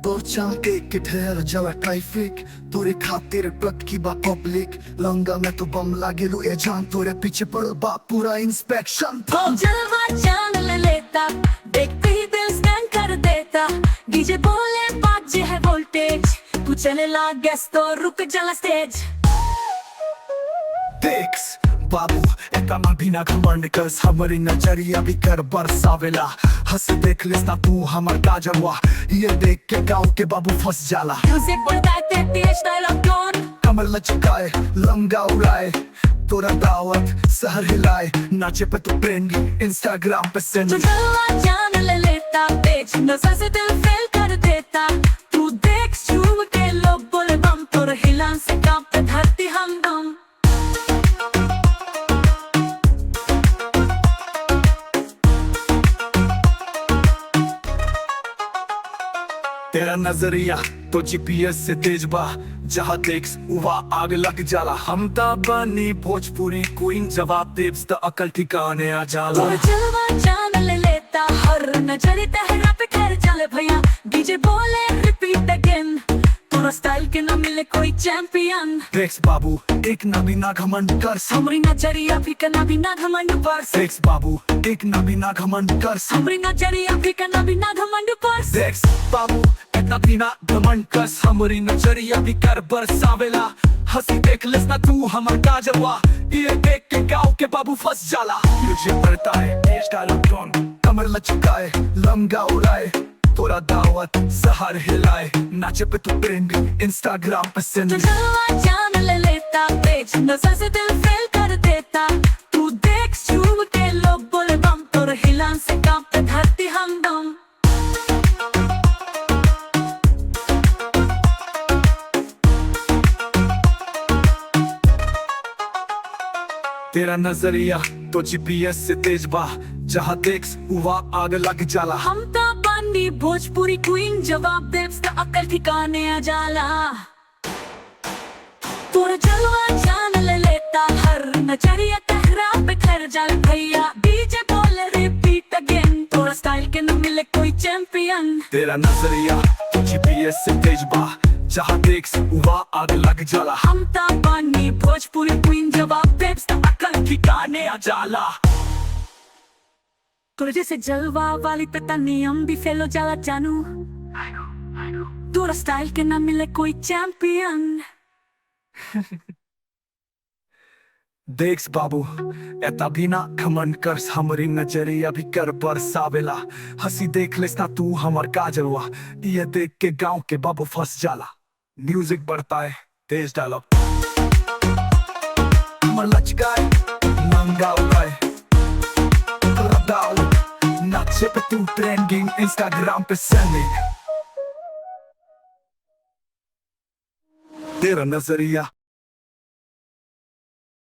तो चाहते कि ठहर जावे ट्रैफिक तोरे खातिर ट्रक की बा पब्लिक लंगा में तो बम लागे लू ए जान तोरे पीछे पड़ल बा पूरा इंस्पेक्शन जलवा जान ले लेता देखते ही दिल स्कैन कर देता डीजे बोले बाजे है वोल्टेज तू चले ला गैस तो रुक जाला स्टेज देख बाबू एका मन भी ना घमंड कर हमारी नजरिया भी कर बरसावेला हंस देख लेस ना तू हमार काजरवा ये देख के गाँव के बाबू फंस जाला म्यूजिक बोलता है तेज डायलॉग टोन कमर लचकाए लंगा उड़ाए तोरा दावत शहर हिलाए नाचे पे तो ट्रेंड इंस्टाग्राम पे सेंड जो जलवा जान ले लेता पेज नजर से दिल फेल कर देता तू देख झूम के लोग बोले बम तोर हिलान से कांपते धरती हमदम तेरा नजरिया तो जीपीएस से तेज बा जहाँ देख वहाँ आग लग जाला हम ता बनी भोजपुरी क्वीन जवाब देव द अकल ठिकाने आ जाला तोर जलवा जान ले लेता हर नजर तेरा पे खैर चले भैया डीजे बोले रिपीट अगेन तोरा स्टाइल के ना मिले कोई चैंपियन देख बाबू एक ना भी ना घमंड कर हमरी नजरिया भी कना भी ना घमंड पर देख बाबू एक ना भी ना घमंड कर हमरी नजरिया भी कना भी ना घमंड पर देख बाबू इतना भी ना घमंड कर हमारी नजरिया भी कर बरसावेला हंसी देख लेस ना तू हमार काजरवा ये देख के गाँव के बाबू फंस जाला मुझे पड़ता है तेज डायलॉग टोन कमर लचकाए लंगा उड़ाए तोरा दावत शहर हिलाए नाचे पे तू ट्रेंड इंस्टाग्राम पे सेंड जो जलवा जान ले लेता पेज नजर से दिल फेल कर देता तू देख झूम के लोग बोले बम तोर हिलान से कांपते धरती हमदम तेरा नजरिया तो जीपीएस से तेज बा जहाँ देख वहाँ आग लग जाला हम ता बनी भोजपुरी क्वीन जवाब देव द अकल ठिकाने आ जाला तोरा जलवा जान ले लेता हर नजरिया तेरा पे खैर जाल भैया डीजे बोले रिपीट अगेन तोरा स्टाइल के न मिले कोई चैंपियन तेरा नजरिया तो जीपीएस से तेज बा जहाँ देख वहाँ आग लग जाला हम ता बनी भोजपुरी क्वीन जवाब देव द अकल ठिकाने आ जाला तोरे जैसे जलवा वाली पे ता नियम भी फेल हो जाला जानू तोरा स्टाइल के ना मिले कोई चैंपियन देख बाबू एता भी ना घमंड कर हमारी नजरिया भी कर बरसावेला हंसी देख लेस ना तू हमार काजरवा ये देख के गाँव के बाबू फंस जाला म्यूजिक बढ़ता है तेज डायलॉग कमर लचकाए लंगा उड़ाए तोरा दावत नाचे पे तू ट्रेंडिंग इंस्टाग्राम पे सेंडिंग तेरा नजरिया